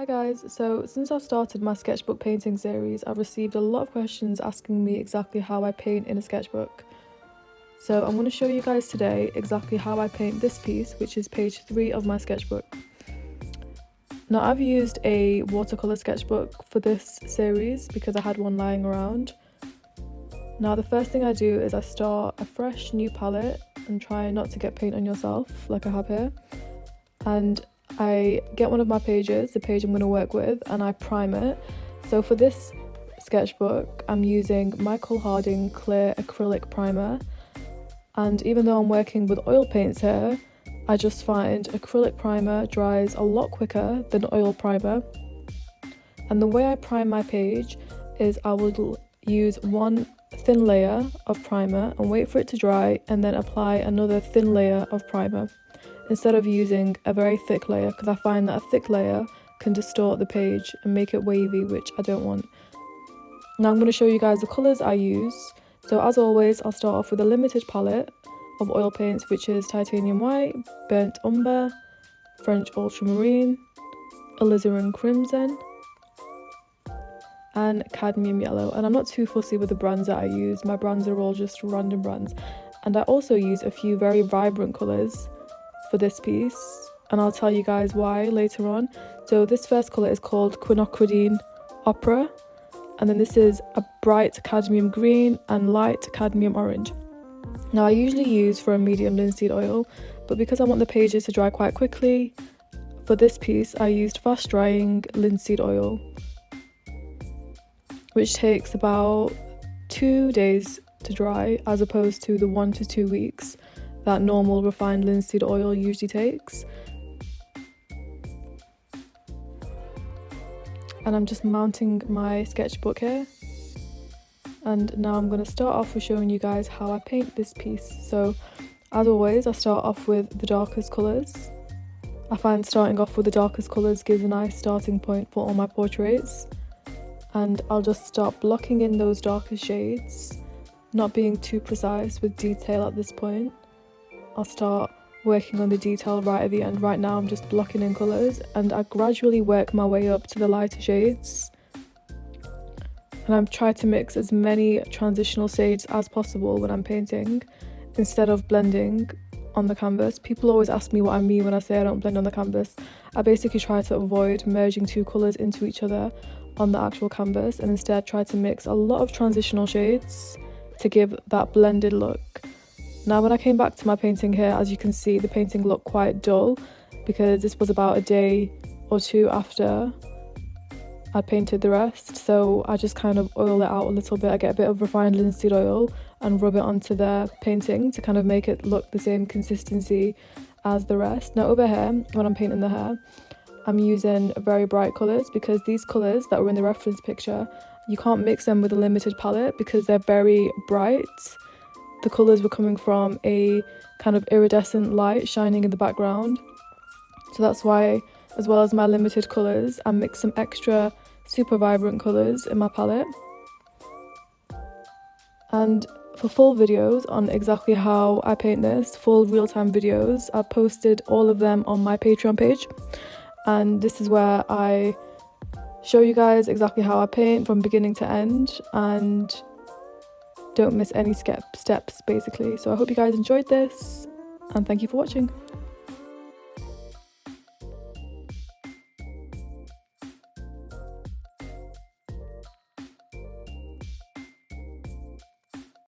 Hi guys, so since I've started my sketchbook painting series, I've received a lot of questions asking me exactly how I paint in a sketchbook. So I'm going to show you guys today exactly how I paint this piece, which is page 3 of my sketchbook. Now I've used a watercolour sketchbook for this series because I had one lying around. Now the first thing I do is I start a fresh new palette and try not to get paint on yourself like I have here. And I get one of my pages, the page I'm going to work with, and I prime it. So for this sketchbook, I'm using Michael Harding Clear Acrylic Primer. And even though I'm working with oil paints here, I just find acrylic primer dries a lot quicker than oil primer. And the way I prime my page is I will use one thin layer of primer and wait for it to dry, and then apply another thin layer of primer, instead of using a very thick layer, because I find that a thick layer can distort the page and make it wavy, which I don't want. Now I'm going to show you guys the colours I use. So as always, I'll start off with a limited palette of oil paints, which is titanium white, burnt umber, French ultramarine, alizarin crimson, and cadmium yellow. And I'm not too fussy with the brands that I use. My brands are all just random brands. And I also use a few very vibrant colours for this piece, and I'll tell you guys why later on. So this first colour is called Quinacridine Opera, and then this is a bright cadmium green and light cadmium orange. Now I usually use for a medium linseed oil, but because I want the pages to dry quite quickly, for this piece I used fast drying linseed oil, which takes about 2 days to dry as opposed to the 1 to 2 weeks that normal refined linseed oil usually takes. And I'm just mounting my sketchbook here. And now I'm going to start off with showing you guys how I paint this piece. So as always, I start off with the darkest colours. I find starting off with the darkest colours gives a nice starting point for all my portraits. And I'll just start blocking in those darkest shades, not being too precise with detail at this point. I'll start working on the detail right at the end. Right now I'm just blocking in colours, and I gradually work my way up to the lighter shades. And I'm trying to mix as many transitional shades as possible when I'm painting, instead of blending on the canvas. People always ask me what I mean when I say I don't blend on the canvas. I basically try to avoid merging two colours into each other on the actual canvas, and instead try to mix a lot of transitional shades to give that blended look. Now when I came back to my painting here, as you can see, the painting looked quite dull because this was about a day or two after I painted the rest. So I just kind of oil it out a little bit. I get a bit of refined linseed oil and rub it onto the painting to kind of make it look the same consistency as the rest. Now over here, when I'm painting the hair, I'm using very bright colours, because these colours that were in the reference picture, you can't mix them with a limited palette because they're very bright. The colours were coming from a kind of iridescent light shining in the background. So that's why, as well as my limited colours, I mixed some extra super vibrant colours in my palette. And for full videos on exactly how I paint this, full real-time videos, I've posted all of them on my Patreon page. And this is where I show you guys exactly how I paint from beginning to end, and don't miss any steps basically. So I hope you guys enjoyed this, and thank you for watching.